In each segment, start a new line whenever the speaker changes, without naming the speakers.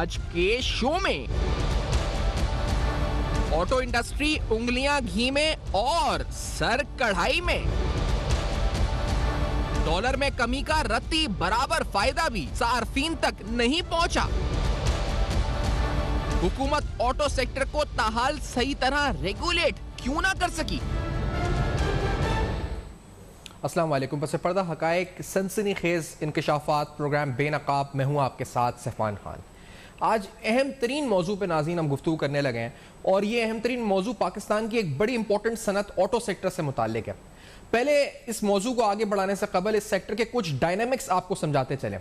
آج کے شو میں آٹو انڈسٹری انگلیاں گھی میں اور سر کڑھائی میں، ڈالر میں کمی کا رتی برابر فائدہ بھی صارفین تک نہیں پہنچا، حکومت آٹو سیکٹر کو تاحال صحیح طرح ریگولیٹ کیوں نہ کر سکی؟
السلام علیکم۔ پس پردہ حقائق، سنسنی خیز انکشافات، پروگرام بے نقاب میں ہوں آپ کے ساتھ صفوان خان۔ آج اہم ترین موضوع پہ ناظرین ہم گفتگو کرنے لگے ہیں، اور یہ اہم ترین موضوع پاکستان کی ایک بڑی امپورٹنٹ صنعت آٹو سیکٹر سے متعلق ہے۔ پہلے اس موضوع کو آگے بڑھانے سے قبل اس سیکٹر کے کچھ ڈائنامکس آپ کو سمجھاتے چلیں۔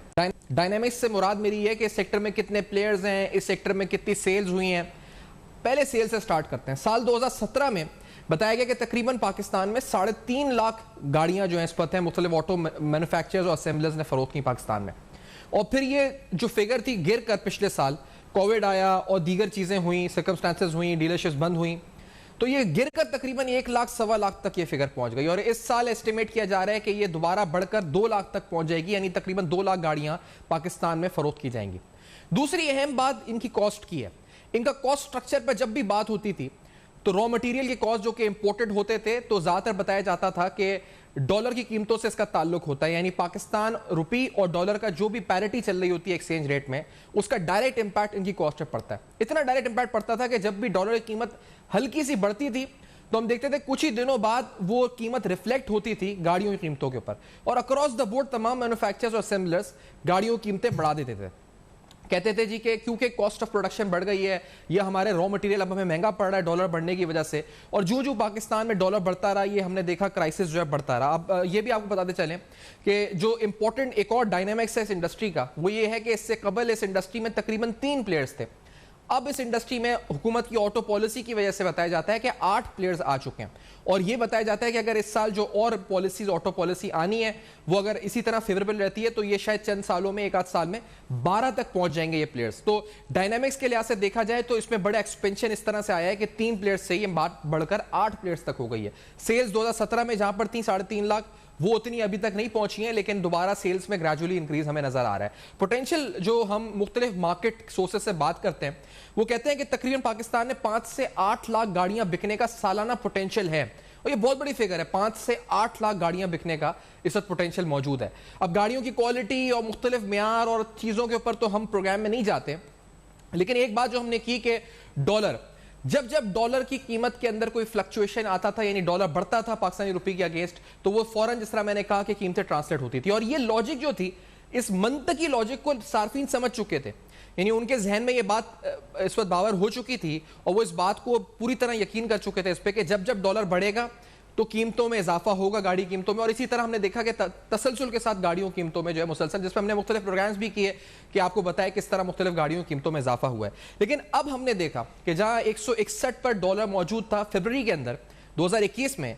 ڈائنامکس سے مراد میری یہ کہ اس سیکٹر میں کتنے پلیئرز ہیں، اس سیکٹر میں کتنی سیلز ہوئی ہیں۔ پہلے سیل سے سٹارٹ کرتے ہیں۔ سال 2017 میں بتایا گیا کہ تقریباً پاکستان میں 3.5 لاکھ گاڑیاں جو ہیں اس وقت ہیں مختلف آٹو مینوفیکچررز اور اسمبلرز نے فروخت کی پاکستان میں، اور پھر یہ جو فگر تھی گر کر پچھلے سال کووڈ آیا اور دیگر چیزیں ہوئیں، سرکمسٹانسز ہوئیں، ڈیلرشپس بند ہوئیں، تو یہ گر کر تقریباً 1 لاکھ سوا لاکھ تک یہ فگر پہنچ گئی، اور اس سال اسٹیمیٹ کیا جا رہا ہے کہ یہ دوبارہ بڑھ کر 2 لاکھ تک پہنچ جائے گی، یعنی تقریباً 2 لاکھ گاڑیاں پاکستان میں فروخت کی جائیں گی۔ دوسری اہم بات ان کی کاسٹ کی ہے۔ ان کا کاسٹ سٹرکچر پر جب بھی بات ہوتی تھی تو را مٹیریل کے کاسٹ جو کہ امپورٹڈ ہوتے تھے تو زیادہ تر بتایا جاتا تھا کہ ڈالر کی قیمتوں سے اس کا تعلق ہوتا ہے، یعنی پاکستان روپی اور ڈالر کا جو بھی پیرٹی چل رہی ہوتی ہے ایکسچینج ریٹ میں، اس کا ڈائریکٹ امپیکٹ ان کی کاسٹ پہ پڑتا ہے۔ اتنا ڈائریکٹ امپیکٹ پڑتا تھا کہ جب بھی ڈالر کی قیمت ہلکی سی بڑھتی تھی تو ہم دیکھتے تھے کچھ ہی دنوں بعد وہ قیمت ریفلیکٹ ہوتی تھی گاڑیوں کی قیمتوں کے اوپر، اور اکراس دا بورڈ تمام مینوفیکچررز اور اسمبلرز گاڑیوں کی قیمتیں بڑھا دیتے تھے۔ کہتے تھے جی کہ کیونکہ کاسٹ آف پروڈکشن بڑھ گئی ہے، یہ ہمارے را مٹیریل اب ہمیں مہنگا پڑ رہا ہے ڈالر بڑھنے کی وجہ سے، اور جو پاکستان میں ڈالر بڑھتا رہا یہ ہم نے دیکھا کرائسس جو ہے بڑھتا رہا۔ اب یہ بھی آپ کو بتاتے چلیں کہ جو امپورٹنٹ ایک اور ڈائنامکس ہے اس انڈسٹری کا، وہ یہ ہے کہ اس سے قبل اس انڈسٹری میں تقریباً 3 پلیئرز تھے۔ اب اس انڈسٹری میں حکومت کی آٹو پالیسی کی وجہ سے بتایا جاتا ہے کہ 8 پلیئرز آ چکے ہیں، اور یہ بتایا جاتا ہے کہ اگر اس سال جو اور پالیسیز آٹو پالیسی آنی ہے وہ اگر اسی طرح فیوریبل رہتی ہے تو یہ شاید چند سالوں میں 1 آدھ سال میں 12 تک پہنچ جائیں گے یہ پلیئرز۔ تو ڈائنامکس کے لحاظ سے دیکھا جائے تو اس میں بڑا ایکسپینشن اس طرح سے آیا ہے کہ 3 پلیئرز سے یہ بات بڑھ کر 8 پلیئرز تک ہو گئی ہے۔ سیلز 2017 میں جہاں پر تھی 3.5 لاکھ، وہ اتنی ابھی تک نہیں پہنچی ہیں، لیکن دوبارہ سیلز میں گریجولی انکریز ہمیں نظر آ رہا ہے۔ پوٹینشیل جو ہم مختلف مارکیٹ سورسز سے بات کرتے ہیں وہ کہتے ہیں کہ تقریباً پاکستان میں 5 سے 8 لاکھ گاڑیاں بکنے کا سالانہ پوٹینشیل ہے، اور یہ بہت بڑی فگر ہے۔ 5 سے 8 لاکھ گاڑیاں بکنے کا اس وقت پوٹینشیل موجود ہے۔ اب گاڑیوں کی کوالٹی اور مختلف معیار اور چیزوں کے اوپر تو ہم پروگرام میں نہیں جاتے، لیکن ایک بات جو ہم نے کی کہ ڈالر، جب ڈالر کی قیمت کے اندر کوئی فلکچویشن آتا تھا، یعنی ڈالر بڑھتا تھا پاکستانی روپی کے اگینسٹ، تو وہ فوراً جس طرح میں نے کہا کہ قیمتیں ٹرانسلیٹ ہوتی تھی، اور یہ لاجک جو تھی، اس منطقی لاجک کو صارفین سمجھ چکے تھے، یعنی ان کے ذہن میں یہ بات اس وقت باور ہو چکی تھی، اور وہ اس بات کو پوری طرح یقین کر چکے تھے اس پہ کہ جب ڈالر بڑھے گا تو قیمتوں میں اضافہ ہوگا، گاڑی قیمتوں میں، اور اسی طرح ہم نے دیکھا کہ تسلسل کے ساتھ گاڑیوں قیمتوں میں جو ہے مسلسل، جس پہ ہم نے مختلف پروگرامز بھی کیے کہ آپ کو بتایا کس طرح مختلف گاڑیوں قیمتوں میں اضافہ ہوا ہے۔ لیکن اب ہم نے دیکھا کہ جہاں 161 پر ڈالر موجود تھا فروری کے اندر 2021 میں،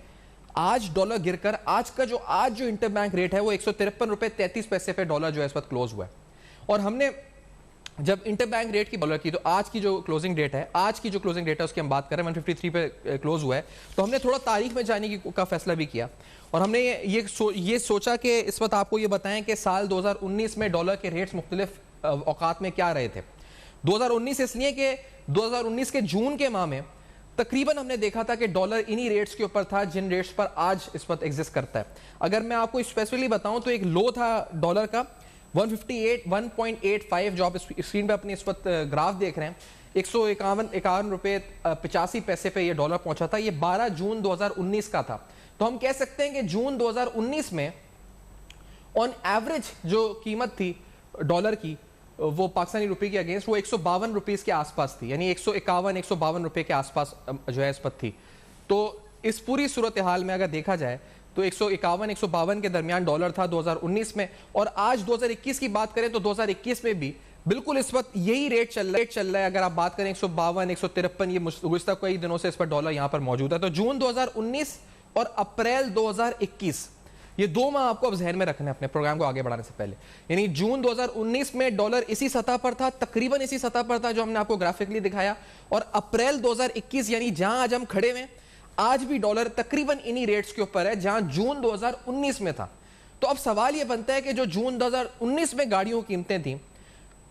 آج ڈالر گر کر آج جو انٹر بینک ریٹ ہے وہ 153 روپے 33 پیسے پہ ڈالر جو ہے اس وقت کلوز ہوا ہے۔ اور ہم نے جب انٹر بینک ریٹ کی ڈالر کی تو آج کی جو کلوزنگ ڈیٹ ہے اس کی ہم بات کریں 153 پہ کلوز ہوا ہے، تو ہم نے تھوڑا تاریخ میں جانے کا فیصلہ بھی کیا، اور ہم نے یہ سوچا کہ اس وقت آپ کو یہ بتائیں کہ سال 2019 میں ڈالر کے ریٹس مختلف اوقات میں کیا رہے تھے۔ 2019 اس لیے کہ 2019 کے جون کے ماہ میں تقریباً ہم نے دیکھا تھا کہ ڈالر انہی ریٹس کے اوپر تھا جن ریٹس پر آج اس وقت ایگزسٹ کرتا ہے۔ اگر میں آپ کو اسپیسیفکلی بتاؤں تو ایک لو تھا ڈالر کا 1.85 جو آپ اسکرین پہ اپنی اس وقت گراف دیکھ رہے ہیں، 151 روپے 85 پیسے پہ یہ ڈالر پہنچا تھا، یہ 12 جون 2019 کا تھا۔ تو ہم کہہ سکتے ہیں کہ جون 2019 میں آن ایوریج جو قیمت تھی ڈالر کی وہ پاکستانی روپی کے اگینسٹ وہ 152 روپیز کے آس پاس تھی، یعنی 151-152 روپے کے آس پاس جو ہے اس وقت تھی۔ تو اس پوری صورتحال میں اگر دیکھا جائے تو 151-152 کے درمیان ڈالر تھا 2019 میں، اور آج 2021 کی بات کریں تو 2021 میں بھی بالکل اس وقت یہی ریٹ چل رہا ہے۔ اگر آپ بات کریں 152-153، یہ گزشتہ کئی دنوں سے اس پر ڈالر یہاں پر موجود ہے۔ تو جون 2019 اور اپریل 2021 یہ 2 ماہ آپ کو اب ذہن میں رکھنا ہے اپنے پروگرام کو آگے بڑھانے سے پہلے، یعنی جون 2019 میں ڈالر اسی سطح پر تھا، تقریباً اسی سطح پر تھا جو ہم نے آپ کو گرافکلی دکھایا، اور اپریل 2021 یعنی جہاں آج ہم کھڑے ہیں آج بھی ڈالر تقریباً انہی ریٹس کے اوپر ہے جہاں جون 2019 میں تھا۔ تو اب سوال یہ بنتا ہے کہ جو جون 2019 میں گاڑیوں کی قیمتیں تھیں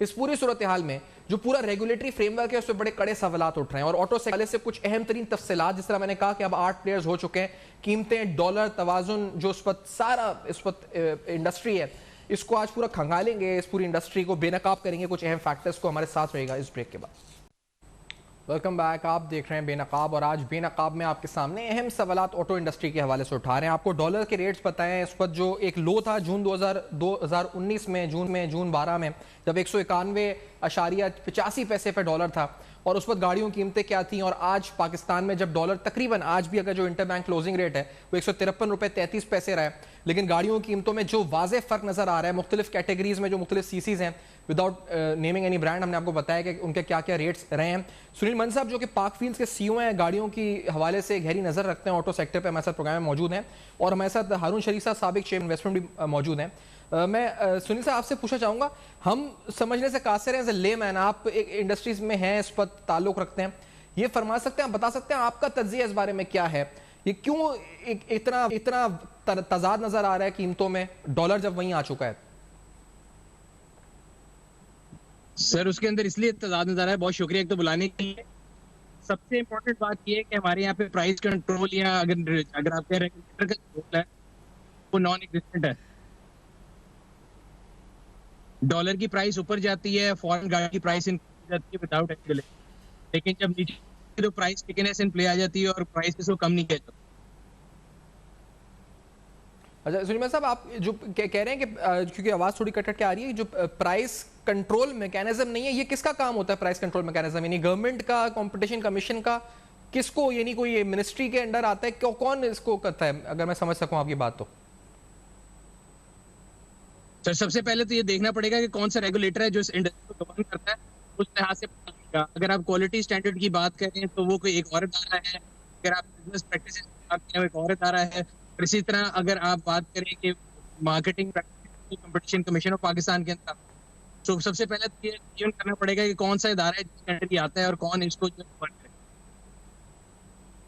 اس پوری صورتحال میں جو پورا ریگولیٹری فریم ورک ہے اس پہ بڑے کڑے سوالات اٹھ رہے ہیں, اور آٹو سیکٹر سے کچھ اہم ترین تفصیلات, جس طرح میں نے کہا کہ اب 8 پلیئرز ہو چکے ہیں, قیمتیں, ڈالر, توازن, جو اس وقت سارا اس وقت انڈسٹری ہے, اس کو آج پورا کھنگالیں گے, اس پوری انڈسٹری کو بے نقاب کریں گے. کچھ اہم فیکٹرز کو ہمارے ساتھ رہے گا اس بریک کے بعد. ویلکم بیک, آپ دیکھ رہے ہیں بے نقاب, اور آج بے نقاب میں آپ کے سامنے اہم سوالات آٹو انڈسٹری کے حوالے سے اٹھا رہے ہیں. آپ کو ڈالر کے ریٹس بتائیں, اس وقت جو ایک لو تھا جون 2019 میں, جون 12 میں, جب 191.85 پیسے پہ ڈالر تھا, اور اس وقت گاڑیوں کی قیمتیں کیا تھیں, اور آج پاکستان میں جب ڈالر تقریباً آج بھی اگر جو انٹر بینک کلوزنگ ریٹ ہے وہ 153.33 روپے رہا ہے, لیکن گاڑیوں کی قیمتوں میں جو واضح فرق نظر آ رہا ہے مختلف کیٹیگریز میں, جو مختلف سی سیز ہیں, وداؤٹ نیمنگ اینی برانڈ, ہم نے آپ کو بتایا کہ ان کے کیا کیا ریٹس رہے ہیں. سنیل من صاحب جو کہ پاک فیلڈز کے سی او ہیں, گاڑیوں کی حوالے سے گہری نظر رکھتے ہیں آٹو سیکٹر پہ, ہمارے ساتھ پروگرام میں موجود ہیں, اور ہمارے ساتھ ہارون شریف صاحب سابق چیف انویسٹمنٹ بھی موجود ہیں. میں سنیل صاحب آپ سے پوچھنا چاہوں گا, ہم سمجھنے سے قاصر ہیں, ایز اے لے مین, آپ ایک انڈسٹریز میں ہیں, اس پر تعلق رکھتے ہیں, یہ فرما سکتے ہیں, بتا سکتے ہیں آپ کا تجزیہ اس بارے میں کیا ہے, یہ کیوں اتنا تضاد نظر آ رہا ہے قیمتوں میں, ڈالر جب وہیں آ چکا ہے؟
سر اس کے اندر اس لیے تضاد نظر آ رہا ہے, بہت شکریہ ایک تو بلانے کے لیے. سب سے امپورٹنٹ بات یہ ہے کہ ہمارے یہاں پہ پرائز کنٹرول, یا اگر آپ کہہ رہے ہیں ریگولیٹر کا رول ہے وہ نان ایگزسٹنٹ ہے. ڈالر کی پرائس اوپر جاتی ہے, فورن گاڑی کی پرائس انکریز جاتی ہے وداؤٹ ریگولیشن, لیکن جب نیچے تو پرائس ٹکنیس ان پلے آ جاتی ہے اور پرائس کو کم نہیں کیا جاتا.
اچھا سلیمان صاحب, آپ جو کہہ رہے ہیں کہ کیونکہ آواز تھوڑی کٹ کٹ کے آ رہی ہے, جو پرائس کنٹرول میکینزم نہیں ہے, یہ کس کا کام ہوتا ہے پرائس کنٹرول میکینزم, یعنی گورنمنٹ کا, کمپٹیشن کمیشن کا, کس کو, یعنی کوئی منسٹری کے انڈر آتا ہے, کون اس کو کرتا ہے, اگر میں سمجھ سکوں آپ کی بات تو؟
سر سب سے پہلے تو یہ دیکھنا پڑے گا کہ کون سا ریگولیٹر ہے جو اس انڈسٹری کو گورن کرتا ہے, اس لحاظ سے پتہ چلے گا. اگر آپ کوالٹی اسٹینڈرڈ کی بات کریں تو وہ کوئی ایک اور ادارہ ہے, اگر آپ بزنس پریکٹسز کی بات کریں وہ ایک اور ادارہ ہے, اور اسی طرح اگر آپ بات کریں کہ marketing practices competition commission of Pakistan کے اندر, تو سب سے پہلے تو یہ ٹیون کرنا پڑے گا کہ کون سا ادارہ ہے جس کے انڈر یہ آتا ہے اور کون اس کو جو گورن کرے.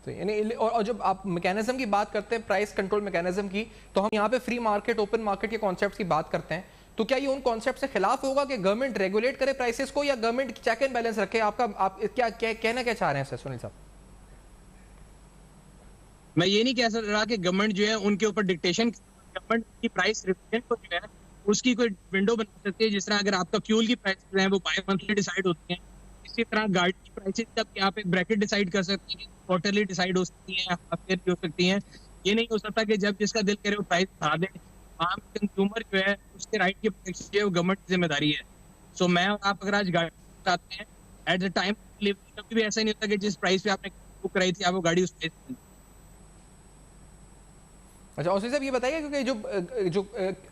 یعنی اور جب آپ میکینزم کی بات کرتے ہیں, پرائس کنٹرول میکینزم کی, تو ہم یہاں پہ فری مارکیٹ, اوپن مارکیٹ کے کانسیپٹس کی بات کرتے ہیں, تو کیا یہ ان کانسیپٹ سے خلاف ہوگا کہ گورنمنٹ ریگولیٹ کرے پرائسز کو, یا گورنمنٹ چیک اینڈ بیلنس رکھے؟ آپ کیا کہنا کیا چاہ رہے ہیں سنیل صاحب؟
میں یہ نہیں کہہ رہا کہ گورنمنٹ جو ہے ان کے اوپر ڈکٹیشن, گورنمنٹ کی پرائس ریویژن کو جو ہے اس کی کوئی ونڈو بنا سکتی ہے. جس طرح اگر آپ کا فیول کی پرائسز ہیں وہ بائی منتھلی ڈیسائیڈ ہوتی ہیں, اسی طرح گاڑی کی پرائسز تک آپ ایک بریکٹ ڈیسائیڈ کر سکتے ہیں, کوارٹرلی ڈیسائیڈ ہو سکتی ہیں, ہاف ایئرلی ہو سکتی ہیں. یہ نہیں ہو سکتا کہ جب جس کا دل کرے وہ پرائس بڑھا دے. عام کنزیومر جو ہے اس کے رائٹ کی پروٹیکشن جو ہے وہ گورنمنٹ کی ذمہ داری ہے. سو میں اور آپ اگر آج گاڑی چاہتے ہیں ایٹ دا ٹائم کبھی بھی ایسا نہیں ہوتا کہ جس پرائس پہ آپ نے بک کرائی تھی آپ وہ گاڑی اس پرائس پہ.
اچھا اوسی صاحب یہ بتائیے, کیونکہ جو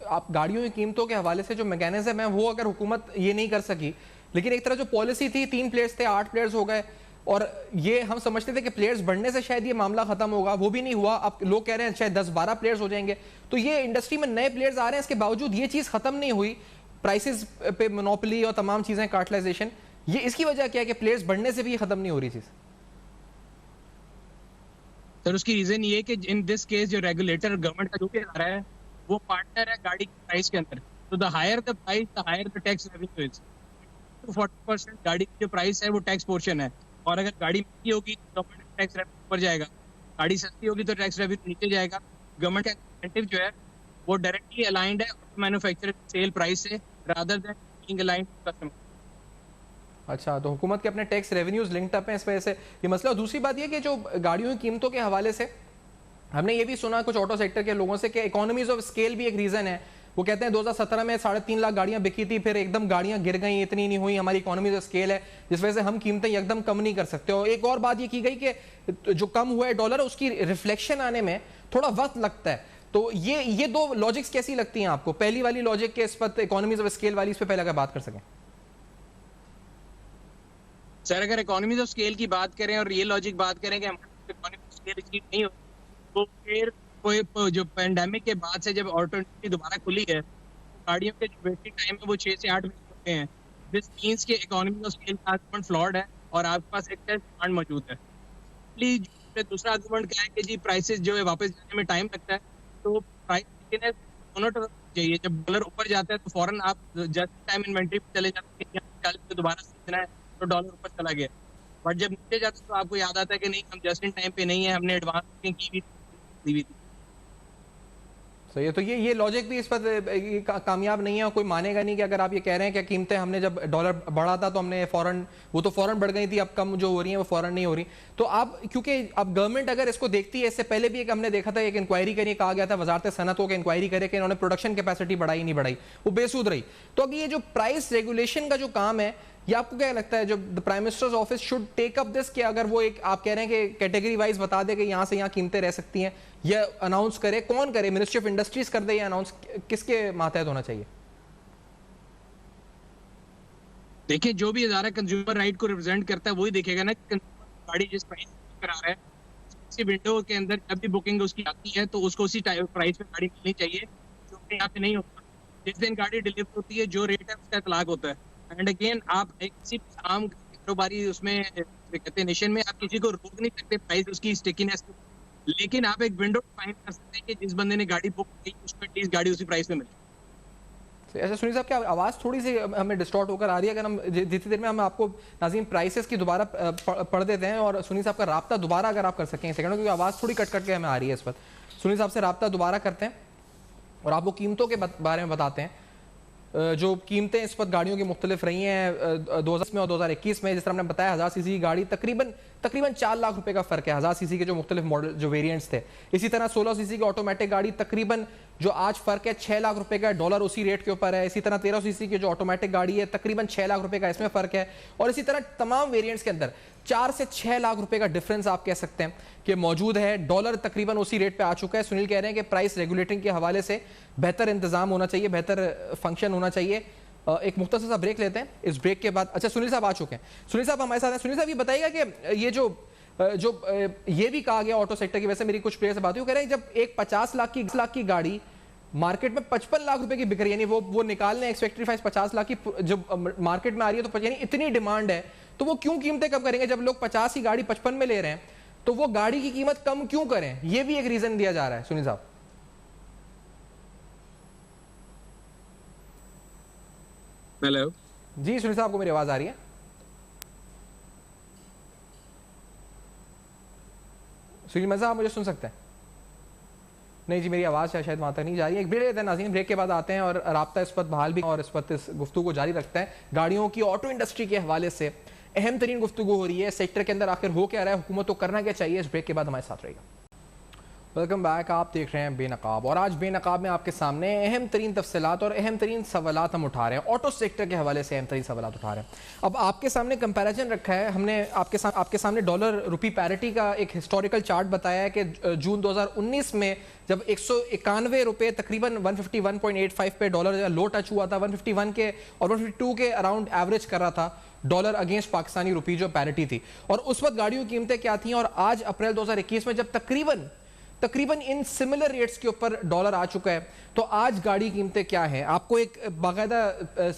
آپ گاڑیوں کی قیمتوں کے حوالے سے جو میکینزم ہے وہ اگر حکومت یہ نہیں کر سکی, لیکن ایک طرح جو پالیسی تھی 3 پلیئرز تھے 8 پلیئرز ہو گئے, اور یہ ہم سمجھتے تھے کہ پلیئرز بڑھنے سے شاید یہ معاملہ ختم ہوگا, وہ بھی نہیں ہوا. اب لوگ کہہ رہے ہیں شاید 10-12 پلیئرز ہو جائیں گے. تو یہ انڈسٹری میں نئے پلیئرز آ رہے ہیں, اس کے باوجود یہ چیز ختم نہیں ہوئی, پرائسز پہ مونوپلی اور تمام چیزیں, کارٹلائزیشن, یہ اس کی وجہ کیا ہے کہ پلیئرز بڑھنے سے بھی یہ ختم نہیں ہو رہی چیز؟
سر اس کی ریزن یہ ہے کہ ان دس کیس جو ریگولیٹر گورنمنٹ کا جو بھی ادارہ ہے وہ پارٹنر ہے گاڑی کی پرائس کے اندر. تو the higher the price the higher the tax revenue is. 40% گاڑی کی جو پرائس ہے وہ ٹیکس پورشن ہے, اور اگر گاڑی مہنگی ہوگی تو گورنمنٹ کا ٹیکس ریونیو اوپر جائے گا, گاڑی سستی ہوگی تو ٹیکس ریونیو نیچے جائے گا. گورنمنٹ کا انسینٹیو جو ہے وہ ڈائریکٹلی الائنڈ ہے مینوفیکچرر سیل پرائس سے rather than being aligned to customer.
اچھا, تو حکومت کے اپنے ٹیکس ریونیوز لنکڈ اپ ہیں اس وجہ سے یہ مسئلہ. اور دوسری بات یہ کہ جو گاڑیوں کی قیمتوں کے حوالے سے ہم نے یہ بھی سنا کچھ آٹو سیکٹر کے لوگوں سے کہ اکانومیز آف اسکیل بھی ایک ریزن ہے. وہ کہتے ہیں 2017 میں 3.5 لاکھ گاڑیاں بکی تھی, پھر ایک دم گاڑیاں گر گئیں, اتنی نہیں ہوئی, ہماری اکانومیز آف اسکیل ہے جس وجہ سے ہم قیمتیں ایک دم کم نہیں کر سکتے. اور ایک اور بات یہ کی گئی کہ جو کم ہوا ہے ڈالر اس کی ریفلیکشن آنے میں تھوڑا وقت لگتا ہے. تو یہ 2 لاجکس کیسی لگتی ہیں آپ کو؟ پہلی والی لاجک کے اس پر اکانومیز آف اسکیل والی, اس پہ پہلے اگر بات کر سکیں.
سر اگر اکانومیز آف اسکیل کی بات کریں اور یہ لاجک بات کریں کہ ہماری اکانومیز آف اسکیل اچیو نہیں ہو, تو پھر کوئی جو پینڈیمک کے بعد سے جب آٹو انڈسٹری دوبارہ کھلی ہے گاڑیوں کے جو ویٹنگ ٹائم ہے وہ 6 سے 8 مہینے ہوتے ہیں. دس مینس کہ اکانومیز آف اسکیل کا آرگومنٹ فلاڈ ہے اور آپ کے پاس ایکسس ڈیمانڈ موجود ہے. دوسرا آرگومنٹ کیا ہے کہ جی پرائسز جو ہے واپس جانے میں ٹائم لگتا ہے, تو پرائس دونوں طرف چاہیے. جب ڈالر اوپر جاتا ہے تو فوراً آپ جسٹ ٹائم انوینٹری پہ چلے جاتے ہیں, کل پہ دوبارہ سیکھنا ہے تو ڈالر اوپر چلا گیا. بٹ جب نیچے جاتا ہے تو آپ کو یاد آتا ہے کہ نہیں, ہم جسٹ ان ٹائم پہ نہیں ہے, ہم نے ایڈوانس کی ہوئی تھی.
صحیح ہے. تو یہ لاجک بھی اس پر کامیاب نہیں ہے, اور کوئی مانے گا نہیں کہ اگر آپ یہ کہہ رہے ہیں کہ قیمتیں ہم نے جب ڈالر بڑھا تھا تو ہم نے فوراً, وہ تو فوراً بڑھ گئی تھی, اب کم جو ہو رہی ہیں وہ فوراً نہیں ہو رہی. تو آپ کیونکہ اب گورنمنٹ اگر اس کو دیکھتی ہے, اس سے پہلے بھی ایک ہم نے دیکھا تھا, ایک انکوائری کری, کہا گیا تھا وزارت صنعت کو کہ انکوائری کرے کہ انہوں نے پروڈکشن کیپیسٹی بڑھائی نہیں بڑھائی, وہ بے سود رہی. تو اب یہ جو پرائس ریگولیشن کا جو کام ہے, یہ آپ کو کیا لگتا ہے جو prime minister's office should take up this, کہ اگر وہ ایک آپ کہہ رہے ہیں کہ کیٹیگری وائز بتا دے کہ یہاں سے یہاں قیمتیں رہ سکتی ہیں, یا اناؤنس کرے, کون کرے, منسٹری آف انڈسٹریز کر دے یا اناؤنس, کس کے ماتحت ہونا چاہیے؟
دیکھیں جو بھی ادارہ کنزیومر رائٹ کو ریپرزینٹ کرتا ہے وہی دیکھے گا نا کہ گاڑی جس پرائس کرا رہا ہے اسی ونڈو کے اندر جب بھی بکنگ اس کی آتی ہے تو اس کو اسی پرائس پہ گاڑی ملنی چاہیے, جو کہ یہاں پہ نہیں ہوتا. جس دن گاڑی ڈلیور ہوتی ہے جو ریٹ ہے اس کا اطلاق ہوتا ہے. اینڈ اگین آپ کسی عام کاروباری اس میں کہتے ہیں نیشن میں آپ کسی کو روک نہیں سکتے پرائس اس کی اسٹیکینس کو, لیکن آپ ایک ونڈو ڈیفائن کر سکتے ہیں کہ جس بندے نے گاڑی بک کی اس کو ایٹ لیسٹ گاڑی اسی پرائس پہ ملے.
ایسا سنی صاحب کیا آواز تھوڑی سی ہمیں ڈسٹارٹ ہو کر آ رہی ہے, اگر ہم جتنی دیر میں ہم آپ کو ناظرین پرائسز کی دوبارہ پڑھ دیتے ہیں, اور سنی صاحب کا رابطہ دوبارہ اگر آپ کر سکیں سیکنڈوں, کیونکہ آواز تھوڑی کٹ کٹ کے ہمیں آ رہی ہے اس وقت. سنی صاحب سے رابطہ دوبارہ کرتے ہیں اور آپ کو قیمتوں کے بارے میں بتاتے ہیں. جو قیمتیں اس وقت گاڑیوں کی مختلف رہی ہیں 2010 میں اور 2021 میں, جس طرح ہم نے بتایا 1000 سی سی کی گاڑی تقریباً 4 لاکھ روپے کا فرق ہے 1000 سی سی کے جو مختلف ماڈل جو ویریئنٹس تھے. اسی طرح 16 سی سی کی آٹومیٹک گاڑی تقریباً جو آج فرق ہے 6 لاکھ روپے کا, ڈالر اسی ریٹ کے اوپر ہے. اسی طرح 13 سی سی کی جو آٹومیٹک گاڑی ہے تقریباً 6 لاکھ روپے کا اس میں فرق ہے. اور اسی طرح تمام ویریئنٹس کے اندر 4 سے 6 لاکھ روپے کا ڈفرنس آپ کہہ سکتے ہیں کہ موجود ہے. ڈالر تقریباً اسی ریٹ پہ آ چکا ہے. سنیل کہہ رہے ہیں کہ پرائس ریگولیٹنگ کے حوالے سے بہتر انتظام ہونا چاہیے, بہتر فنکشن ہونا چاہیے. ایک مختصر سا بریک لیتے ہیں, اس بریک کے بعد اچھا سنیل صاحب آ چکے ہیں. سنیل صاحب ہمارے ساتھ ہیں. سنیل صاحب یہ بتائیے گا کہ یہ جو یہ بھی کہا گیا آٹو سیکٹر کی, ویسے میری کچھ پلیئر سے بات ہوئی, وہ کہہ رہے ہیں جب ایک 50 لاکھ کی گاڑی مارکیٹ میں 55 لاکھ روپے کی بک رہی ہے, یعنی وہ نکال لیں ایکسپیکٹری پرائس 50 لاکھ کی جب مارکیٹ میں آ رہی ہے, تو یعنی اتنی ڈیمانڈ ہے تو وہ کیوں قیمتیں کم کریں گے؟ جب لوگ 50 کی گاڑی 55 میں لے رہے ہیں تو وہ گاڑی کی قیمت کم کیوں کریں؟ یہ بھی ایک ریزن دیا جا رہا ہے. سنیل صاحب
ہیلو
جی, سنیل صاحب کو میری آواز آ رہی ہے؟ سنیل مرزا آپ مجھے سن سکتے ہیں؟ نہیں جی, میری آواز شاید وہاں تک نہیں جا رہی ہے. ایک بریک لیتے ہیں ناظرین, بریک کے بعد آتے ہیں اور رابطہ اس وقت بحال بھی اور اس وقت اس گفتگو کو جاری رکھتا ہے. گاڑیوں کی آٹو انڈسٹری کے حوالے سے اہم ترین گفتگو ہو رہی ہے. سیکٹر کے اندر آخر ہو کیا رہا ہے, حکومت کو کرنا کیا چاہیے؟ اس بریک کے بعد ہمارے ساتھ رہے گا. ویلکم بیک, آپ دیکھ رہے ہیں بے نقاب, اور آج بے نقاب میں آپ کے سامنے اہم ترین تفصیلات اور اہم ترین سوالات ہم اٹھا رہے ہیں. آٹو سیکٹر کے حوالے سے اہم ترین سوالات اٹھا رہے ہیں. اب آپ کے سامنے کمپیریزن رکھا ہے ہم نے, آپ کے سامنے ڈالر روپی پیرٹی کا ایک ہسٹوریکل چارٹ بتایا ہے کہ جون 2019 میں جب 191 روپے تقریباً 151.85 پہ ڈالر لو ٹچ ہوا تھا, 151 کے اور 152 کے اراؤنڈ ایوریج کر رہا تھا ڈالر اگینسٹ پاکستانی روپی جو پیرٹی تھی. اور اس وقت گاڑیوں کی قیمتیں کیا تھیں, اور آج اپریل 2021 میں جب تقریباً ان سملر ریٹس کے اوپر ڈالر آ چکا ہے, تو آج گاڑی قیمتیں کیا ہیں؟ آپ کو ایک باقاعدہ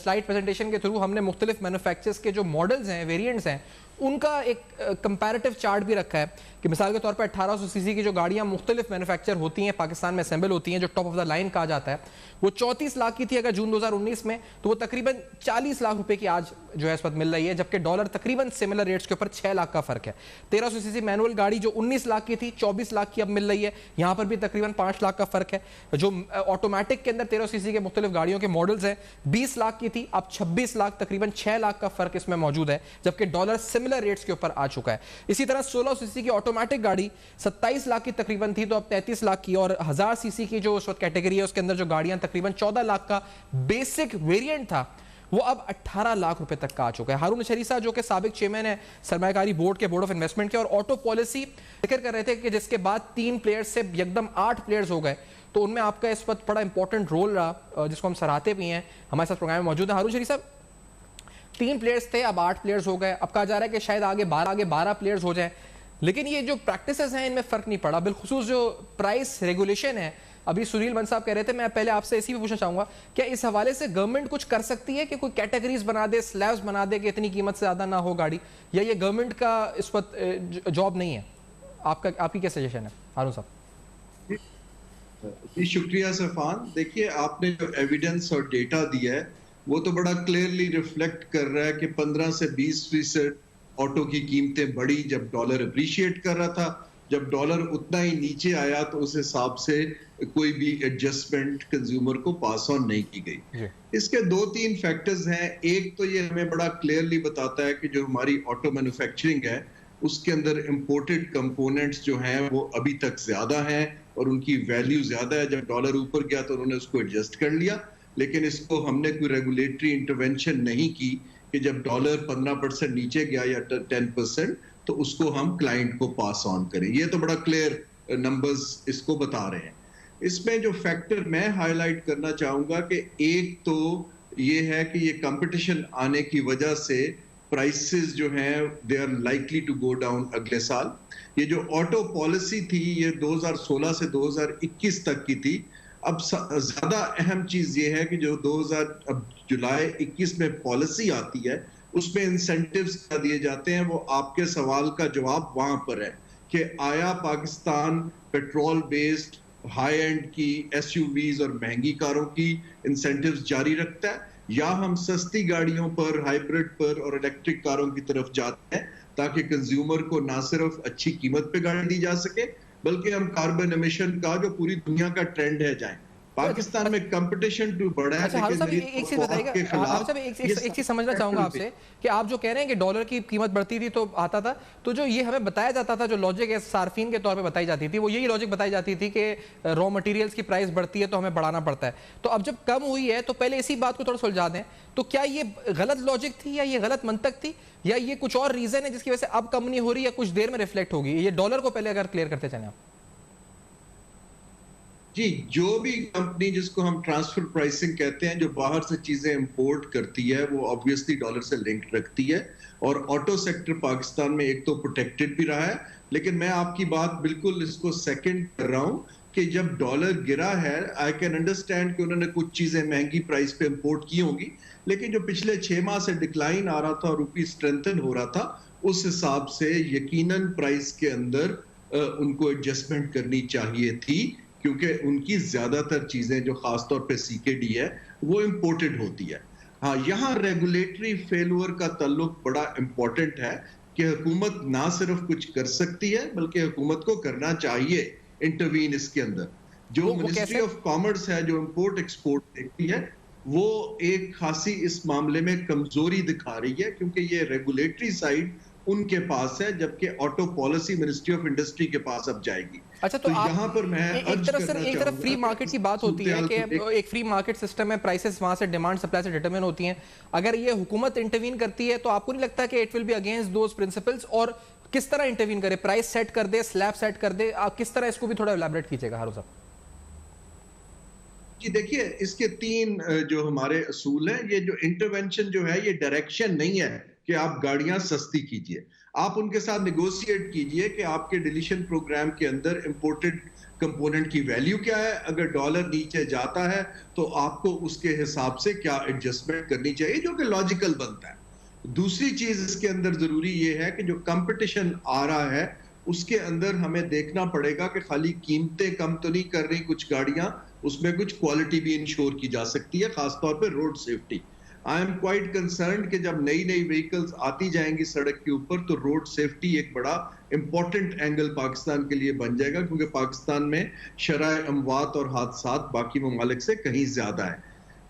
سلائیڈ پریزنٹیشن کے تھرو ہم نے مختلف مینوفیکچرز کے جو ماڈلز ہیں, ویریئنٹس ہیں, ان کا ایک کمپیریٹیو چارٹ بھی رکھا ہے کہ مثال کے طور پر 1800 سی سی کی جو گاڑیاں مختلف مینوفیکچر ہوتی ہیں پاکستان میں اسمبل ہوتی ہیں, جو ٹاپ آف دا لائن کہا جاتا ہے, وہ 34 لاکھ کی تھی اگر جون 2019 میں, تو وہ تقریباً 40 لاکھ روپے کی آج جو ہے اس وقت مل رہی ہے, جبکہ ڈالر تقریباً سملر ریٹس کے اوپر 6 لاکھ کا فرق ہے. 1300 سی سی مینول گاڑی جو 19 لاکھ کی تھی 24 لاکھ کی اب مل رہی ہے, یہاں پر بھی تقریباً 5 لاکھ کا فرق ہے. جو آٹومیٹک کے اندر 1300 سی سی کے مختلف گاڑیوں کے ماڈلز ہیں 20 لاکھ کی تھی, اب 26 لاکھ تقریباً 6 لاکھ کا فرق اس میں موجود ہے, جبکہ ڈالر سملر ریٹس کے اوپر آ چکا ہے. اسی طرح 16 سی سی کی آٹومیٹک گاڑی 27 لاکھ کی تقریباً تھی, تو اب 33 لاکھ کی, اور 1000 سی سی کی جو اس وقت کیٹیگری ہے اس کے اندر جو گاڑیاں تقریباً 14 لاکھ کا بیسک ویریئنٹ تھا, وہ اب 18 لاکھ روپے تک کا آ چکا ہے. ہارون شریسہ جو کہ سابق چیئرمین ہے سرمایہ کاری بورڈ کے بورڈ آف انویسٹمنٹ کے, اور آٹو پالیسی ذکر کر رہے تھے کہ جس کے بعد 3 پلیئرز سے یکدم 8 پلیئرز ہو گئے, تو ان میں آپ کا اس وقت بڑا امپورٹنٹ رول رہا جس کو ہم سراہتے بھی ہیں. ہمارے ساتھ پروگرام میں موجود ہے ہارون شریف صاحب. 3 پلیئرز تھے, اب 8 پلیئرز ہو گئے, اب کہا جا رہا ہے کہ شاید آگے 12 پلیئرز ہو جائیں, لیکن یہ جو پریکٹسز ہیں ان میں فرق نہیں پڑا. بالخصوص جو پرائس ریگولیشن ہے, ابھی سنیل من صاحب کہہ رہے تھے, میں پہلے آپ سے اسی پہ پوچھنا چاہوں گا, کیا اس حوالے سے گورنمنٹ کچھ کر سکتی ہے کہ کوئی کیٹیگریز بنا دے, سلیبز بنا دے کہ اتنی قیمت سے زیادہ نہ ہو گاڑی, یا یہ گورنمنٹ کا اس وقت جاب نہیں ہے؟ آپ کی کیا سجیشن ہے ہارون صاحب؟
جی شکریہ سفان. دیکھیے آپ نے جو ایویڈنس اور ڈیٹا دیا ہے وہ تو بڑا کلیئرلی ریفلیکٹ کر رہا ہے کہ 15 سے 20% آٹو کی قیمتیں بڑھی جب ڈالر اپریشیٹ کر رہا تھا. جب ڈالر اتنا ہی نیچے آیا تو اس حساب سے کوئی بھی ایڈجسٹمنٹ کنزیومر کو پاس آن نہیں کی گئی. اس کے 2-3 فیکٹرز ہیں. ایک تو یہ ہمیں بڑا کلیئرلی بتاتا ہے کہ جو ہماری آٹو مینوفیکچرنگ ہے اس کے اندر امپورٹڈ کمپوننٹس جو ہیں وہ ابھی تک زیادہ ہیں اور ان کی ویلیو زیادہ ہے. جب ڈالر اوپر گیا تو انہوں نے اس کو ایڈجسٹ کر لیا, لیکن اس کو ہم نے کوئی ریگولیٹری انٹرونشن نہیں کی کہ جب ڈالر 15% نیچے گیا یا 10% تو اس کو ہم کلائنٹ کو پاس آن کریں. یہ تو بڑا کلیئر نمبرز اس کو بتا رہے ہیں. اس میں جو فیکٹر میں ہائی لائٹ کرنا چاہوں گا کہ ایک تو یہ ہے کہ یہ کمپٹیشن آنے کی وجہ سے پرائسز جو ہیں they are likely to go down اگلے سال. یہ جو آٹو پالیسی تھی یہ 2016 سے 2021 تک کی تھی. اب زیادہ اہم چیز یہ ہے کہ جو جولائی 21 میں پالیسی آتی ہے اس میں انسینٹیوز کیا دیے جاتے ہیں. وہ آپ کے سوال کا جواب وہاں پر ہے کہ آیا Pakistan petrol based high and کی ایس یو ویز اور مہنگی کاروں کی انسینٹیوز جاری رکھتا ہے یا ہم سستی گاڑیوں پر, ہائیبرڈ پر اور الیکٹرک کاروں کی طرف جاتے ہیں تاکہ کنزیومر کو نہ صرف اچھی قیمت پہ گاڑی دی جا سکے بلکہ ہم کاربن ایمیشن کا جو پوری دنیا کا ٹرینڈ ہے جائیں. پاکستان میں کمپٹیشن ٹو بڑا ہے.
اچھا حافظ صاحب ایک چیز بتائیے گا, حافظ صاحب ایک چیز سمجھنا چاہوں گا آپ سے کہ آپ جو کہہ رہے ہیں کہ ڈالر کی قیمت بڑھتی تھی تو آتا تھا, تو جو یہ ہمیں بتایا جاتا تھا, جو لاجک ہے صارفین کے طور پہ بتائی جاتی تھی, وہ یہی لاجک بتائی جاتی تھی کہ را مٹیریلز کی پرائس بڑھتی ہے تو ہمیں بڑھانا پڑتا ہے. تو اب جب کم ہوئی ہے تو پہلے اسی بات کو تھوڑا سلجھا دیں, تو کیا یہ غلط لاجک تھی یا یہ غلط منطق تھی یا یہ کچھ اور ریزن ہے جس کی وجہ سے اب کم نہیں ہو رہی یا کچھ دیر میں ریفلیکٹ ہوگی؟ یہ ڈالر کو پہلے اگر کلیئر کرتے چلیں آپ.
جی جو بھی کمپنی جس کو ہم ٹرانسفر پرائسنگ کہتے ہیں جو باہر سے چیزیں امپورٹ کرتی ہے وہ آبویسلی ڈالر سے لنک رکھتی ہے, اور آٹو سیکٹر پاکستان میں ایک تو پروٹیکٹڈ بھی رہا ہے. لیکن میں آپ کی بات بالکل اس کو سیکنڈ کر رہا ہوں کہ جب ڈالر گرا ہے آئی کین انڈرسٹینڈ کہ انہوں نے کچھ چیزیں مہنگی پرائس پہ امپورٹ کی ہوں گی, لیکن جو پچھلے 6 ماہ سے ڈکلائن آ رہا تھا اور روپی اسٹرینتھن ہو رہا تھا اس حساب سے یقیناً پرائس کے اندر ان کو ایڈجسٹمنٹ کرنی چاہیے تھی, کیونکہ ان کی زیادہ تر چیزیں جو خاص طور پہ سی کے ڈی ہے وہ امپورٹڈ ہوتی ہے. ہاں یہاں ریگولیٹری فیلور کا تعلق بڑا امپورٹنٹ ہے کہ حکومت نہ صرف کچھ کر سکتی ہے بلکہ حکومت کو کرنا چاہیے انٹروین اس کے اندر. جو منسٹری آف کامرس ہے جو امپورٹ ایکسپورٹ دیکھتی ہے وہ ایک خاصی اس معاملے میں کمزوری دکھا رہی ہے کیونکہ یہ ریگولیٹری سائیڈ ان کے پاس ہے جبکہ auto policy ministry of industry کے پاس اب جائے گی.
اچھا تو یہاں پر میں ایک طرف فری مارکیٹ کی بات ہوتی ہے کہ ایک فری مارکیٹ سسٹم ہے, پرائسز وہاں سے ڈیمانڈ سپلائی سے ڈیٹرمن ہوتی ہیں. اگر یہ حکومت انٹروین کرتی ہے تو آپ کو نہیں لگتا کہ it will be against those principles, اور کس طرح انٹروین کرے, پرائس سیٹ کر دے, سلیب سیٹ کر دے, آپ کس طرح اس کو بھی تھوڑا ایلیبریٹ کیجئے گا ہارون صاحب.
جی دیکھیے اس کے 3 جو ہمارے اصول ہیں. یہ جو انٹرونشن جو ہے یہ ڈائریکشن نہیں ہے کہ آپ گاڑیاں سستی کیجئے, آپ ان کے ساتھ نیگوشیٹ کیجئے کہ آپ کے ڈیلیشن پروگرام کے اندر امپورٹڈ کمپوننٹ کی ویلیو کیا ہے, اگر ڈالر نیچے جاتا ہے تو آپ کو اس کے حساب سے کیا ایڈجسٹمنٹ کرنی چاہیے جو کہ لاجیکل بنتا ہے. دوسری چیز اس کے اندر ضروری یہ ہے کہ جو کمپٹیشن آ رہا ہے اس کے اندر ہمیں دیکھنا پڑے گا کہ خالی قیمتیں کم تو نہیں کر رہی کچھ گاڑیاں, اس میں کچھ کوالٹی بھی انشور کی جا سکتی ہے, خاص طور پہ road safety. I am quite concerned کہ جب نئی وہیکلز آتی جائیں گی سڑک کے اوپر تو روڈ سیفٹی ایک بڑا امپورٹنٹ اینگل پاکستان کے لیے بن جائے گا, کیونکہ پاکستان میں شرح اموات اور حادثات باقی ممالک سے کہیں زیادہ ہے.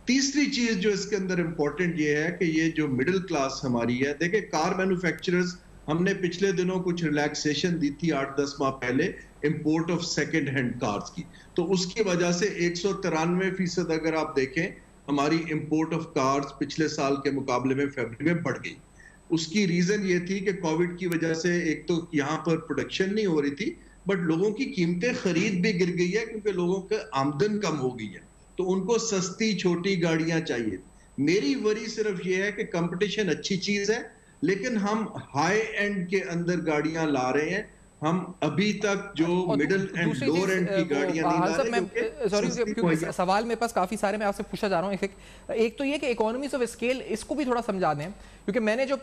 تیسری چیز جو اس کے اندر امپورٹنٹ یہ ہے کہ یہ جو مڈل کلاس ہماری ہے, دیکھیں کار مینوفیکچررز ہم نے پچھلے دنوں کچھ ریلیکسیشن دی تھی 8-10 ماہ پہلے import of second hand cars کی, تو اس کی وجہ سے 193% اگر آپ دیکھیں ہماری امپورٹ آف کارز پچھلے سال کے مقابلے میں فیبرری میں بڑھ گئی. اس کی ریزن یہ تھی کہ کووڈ کی وجہ سے ایک تو یہاں پر پروڈکشن نہیں ہو رہی تھی, بٹ لوگوں کی قیمتیں خرید بھی گر گئی ہے کیونکہ لوگوں کا آمدن کم ہو گئی ہے, تو ان کو سستی چھوٹی گاڑیاں چاہیے. میری وری صرف یہ ہے کہ کمپٹیشن اچھی چیز ہے لیکن ہم ہائی اینڈ کے اندر گاڑیاں لا رہے ہیں, ہم ابھی تک جو مڈل اینڈ لوور اینڈ کی گاڑیاں نہیں لا رہے.
سوال میرے پاس کافی سارے, میں آپ سے پوچھا جا رہا ہوں. ایک تو یہ کہ اکانومیز آف اسکیل اس کو بھی تھوڑا سمجھا دیں, کیونکہ میں نے جو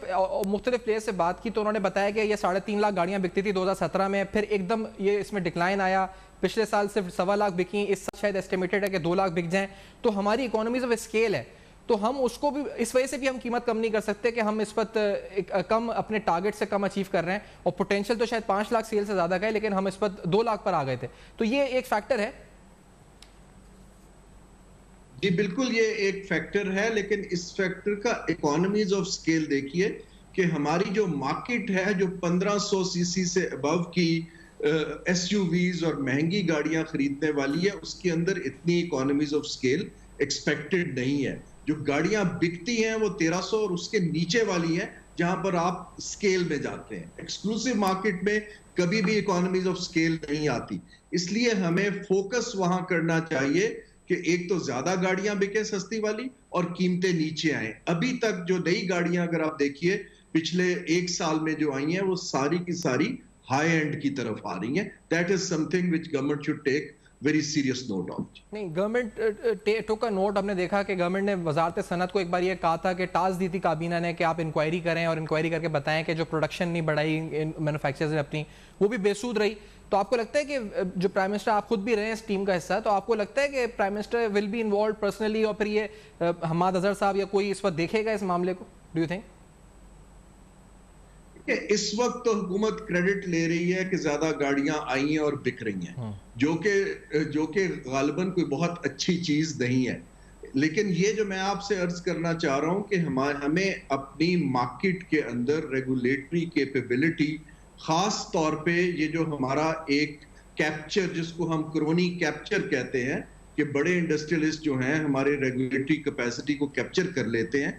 مختلف پلیئر سے بات کی تو انہوں نے بتایا کہ یہ 3.5 لاکھ گاڑیاں بکتی تھی 2017 میں, پھر ایک دم یہ اس میں ڈکلائن آیا, پچھلے سال صرف 1.25 لاکھ بکی، اس سال شاید ایسٹیمیٹڈ ہے کہ 2 لاکھ بک جائیں. تو ہماری اکانومیز آف اسکیل ہے، تو ہم اس کو بھی اس وجہ سے بھی ہم قیمت کم نہیں کر سکتے کہ ہم اس وقت کم اپنے ٹارگٹ سے کم اچیو کر رہے ہیں. اور پوٹینشیل تو شاید 5 لاکھ سیل سے زیادہ کا ہے، لیکن ہم اس وقت 2 لاکھ پر آ گئے تھے. تو یہ ایک فیکٹر ہے.
جی بالکل یہ ایک فیکٹر ہے، لیکن اس فیکٹر کا اکانومیز آف اسکیل دیکھیے کہ ہماری جو مارکیٹ ہے جو 1500 سی سی سے ابو کی ایس یو ویز اور مہنگی گاڑیاں خریدنے والی ہے، اس کے اندر اتنی اکانومیز آف اسکیل ایکسپیکٹڈ نہیں ہے. جو گاڑیاں بکتی ہیں وہ 1300 اور اس کے نیچے والی ہیں جہاں پر آپ اسکیل میں جاتے ہیں. ایکسکلوسیو مارکیٹ میں کبھی بھی اکانومیز آف اسکیل نہیں آتی. اس لیے ہمیں فوکس وہاں کرنا چاہیے کہ ایک تو زیادہ گاڑیاں بکے سستی والی اور قیمتیں نیچے آئیں. ابھی تک جو نئی گاڑیاں اگر آپ دیکھیے پچھلے 1 سال میں جو آئی ہیں وہ ساری کی ساری ہائی اینڈ کی طرف آ رہی ہیں. That is something which government should take very serious note on.
نہیں، گورنمنٹ ٹوک کا نوٹ. ہم نے دیکھا کہ گورنمنٹ نے وزارت صنعت کو ایک بار یہ کہا تھا کہ ٹاسک دی تھی کابینہ نے کہ آپ انکوائری کریں اور انکوائری کر کے بتائیں کہ جو پروڈکشن نہیں بڑھائی مینوفیکچرز نے اپنی، وہ بھی بے سود رہی. تو آپ کو لگتا ہے کہ جو پرائم منسٹر، آپ خود بھی رہے ہیں اس ٹیم کا حصہ، تو آپ کو لگتا ہے کہ prime minister will be involved personally اور پھر یہ حماد اظہر صاحب یا کوئی اس وقت دیکھے گا اس معاملے کو؟ Do you think?
اس وقت تو حکومت کریڈٹ لے رہی ہے کہ زیادہ گاڑیاں آئی ہیں اور بک رہی ہیں، جو کہ غالباً کوئی بہت اچھی چیز نہیں ہے. لیکن یہ جو میں آپ سے عرض کرنا چاہ رہا ہوں کہ ہمیں اپنی مارکیٹ کے اندر ریگولیٹری کیپیبلٹی، خاص طور پہ یہ جو ہمارا ایک کیپچر جس کو ہم کرونی کیپچر کہتے ہیں کہ بڑے انڈسٹریلسٹ جو ہیں ہمارے ریگولیٹری کیپیسٹی کو کیپچر کر لیتے ہیں،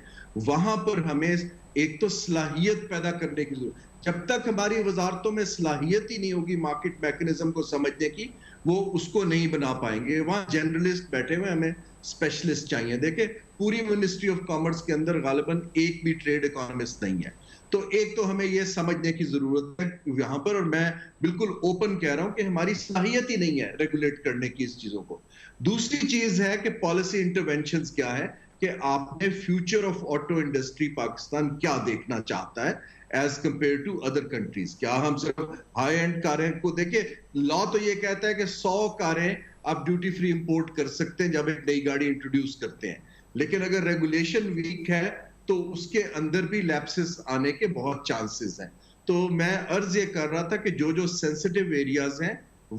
وہاں پر ہمیں ایک تو صلاحیت پیدا کرنے کی ضرورت. جب تک ہماری وزارتوں میں صلاحیت ہی نہیں ہوگی مارکیٹ میکنزم کو سمجھنے کی، وہ اس کو نہیں بنا پائیں گے. وہاں جنرلسٹ بیٹھے ہوئے، ہمیں اسپیشلسٹ چاہیے. دیکھیں پوری منسٹری آف کامرس کے اندر غالباً ایک بھی ٹریڈ اکانومسٹ نہیں ہے. تو ایک تو ہمیں یہ سمجھنے کی ضرورت ہے یہاں پر، اور میں بالکل اوپن کہہ رہا ہوں کہ ہماری صلاحیت ہی نہیں ہے ریگولیٹ کرنے کی اس چیزوں کو. دوسری چیز ہے کہ پالیسی انٹرونشنز کیا ہے، کہ آپ نے future of auto industry Pakistan کیا دیکھنا چاہتا ہے as compared to other countries. کیا ہم صرف ہائی اینڈ کاریں کو دیکھیں؟ لا تو یہ کہتا ہے کہ 100 کاریں آپ ڈیوٹی فری امپورٹ کر سکتے ہیں جب ایک نئی گاڑی انٹروڈیوس کرتے ہیں، لیکن اگر ریگولیشن ویک ہے تو اس کے اندر بھی لیپسز آنے کے بہت چانسز ہیں. تو میں عرض یہ کر رہا تھا کہ جو سینسٹیو ایریاز ہیں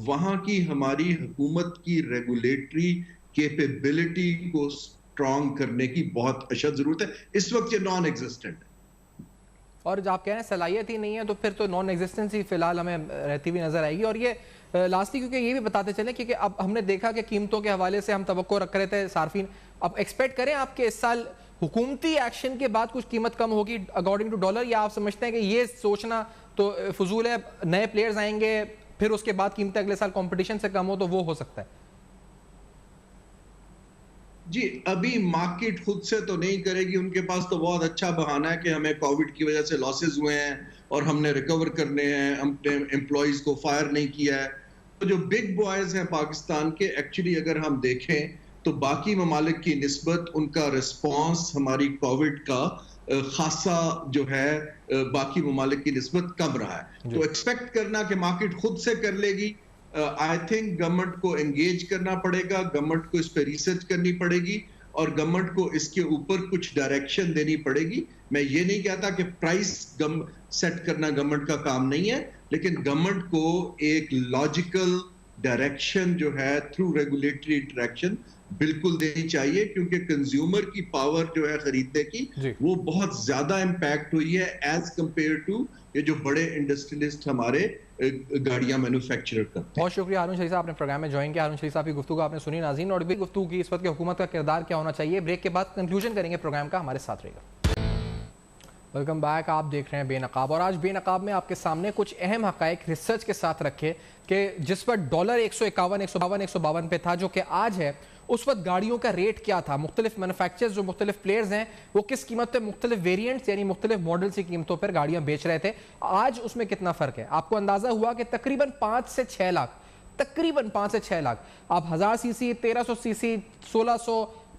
وہاں کی ہماری حکومت کی ریگولیٹری کیپیبلٹی کو اسٹرانگ کرنے کی بہت اشد ضرورت ہے. اس وقت یہ نان ایگزسٹنٹ ہے.
اور جب آپ کہہ رہے ہیں صلاحیت ہی نہیں ہے تو پھر تو نان ایگزسٹنس ہی فی الحال ہمیں رہتی ہوئی نظر آئے گی. اور یہ لاسٹلی کیونکہ یہ بھی بتاتے چلیں کیونکہ اب ہم نے دیکھا کہ قیمتوں کے حوالے سے ہم توقع رکھ رہے تھے صارفین، اب ایکسپیکٹ کریں آپ کے اس سال حکومتی ایکشن کے بعد کچھ قیمت کم ہوگی اکارڈنگ ٹو ڈالر، یا آپ سمجھتے ہیں کہ یہ سوچنا تو فضول ہے، نئے پلیئرز آئیں گے پھر اس کے بعد قیمتیں اگلے سال کمپٹیشن سے کم ہو تو وہ ہو سکتا ہے؟
جی ابھی مارکیٹ خود سے تو نہیں کرے گی، ان کے پاس تو بہت اچھا بہانہ ہے کہ ہمیں کووڈ کی وجہ سے لاسز ہوئے ہیں اور ہم نے ریکور کرنے ہیں، ہم نے امپلائیز کو فائر نہیں کیا ہے. تو جو بگ بوائز ہیں پاکستان کے، ایکچولی اگر ہم دیکھیں تو باقی ممالک کی نسبت ان کا رسپانس ہماری کووڈ کا خاصا جو ہے باقی ممالک کی نسبت کم رہا ہے. تو ایکسپیکٹ کرنا کہ مارکیٹ خود سے کر لے گی، آئی تھنک گورنمنٹ کو انگیج کرنا پڑے گا، گورنمنٹ کو اس پہ ریسرچ کرنی پڑے گی اور گورنمنٹ کو اس کے اوپر کچھ ڈائریکشن دینی پڑے گی. میں یہ نہیں کہتا کہ پرائس سیٹ کرنا گورنمنٹ کا کام نہیں ہے، لیکن گورنمنٹ کو ایک لاجیکل ڈائریکشن جو ہے تھرو ریگولیٹری انٹریکشن بالکل دینی چاہیے، کیونکہ کنزیومر کی پاور جو ہے خریدنے کی وہ بہت زیادہ امپیکٹ ہوئی ہے ایز کمپیئر ٹو یہ جو بڑے انڈسٹریلسٹ ہمارے گاڑیاں مینوفیکچرر کرتے ہیں.
بہت شکریہ ہارون شریف صاحب، اپنے پروگرام میں جوائن کیا. ہارون شریف صاحب کی گفتگو آپ نے سنی ناظرین، اور بھی گفتگو کی اس وقت کی حکومت کا کردار کیا ہونا چاہیے. بریک کے بعد کنکلوژن کریں گے پروگرام کا، ہمارے ساتھ رہے گا. ویلکم بیک، آپ دیکھ رہے ہیں بے نقاب، اور آج بے نقاب میں آپ کے سامنے کچھ اہم حقائق ریسرچ کے ساتھ رکھے کہ جس پر ڈالر 151 152 پہ تھا جو کہ آج ہے، اس وقت گاڑیوں کا ریٹ کیا تھا. مختلف مینوفیکچرز جو مختلف پلیئرز ہیں وہ کس قیمت پہ مختلف ویریئنٹس یعنی مختلف ماڈلز کی قیمتوں پر گاڑیاں بیچ رہے تھے. آج اس میں کتنا فرق ہے آپ کو اندازہ ہوا کہ تقریباً 5 سے 6 لاکھ، تقریباً 5 سے 6 لاکھ. آپ 1000 سی سی، 1300 سی سی، 1600،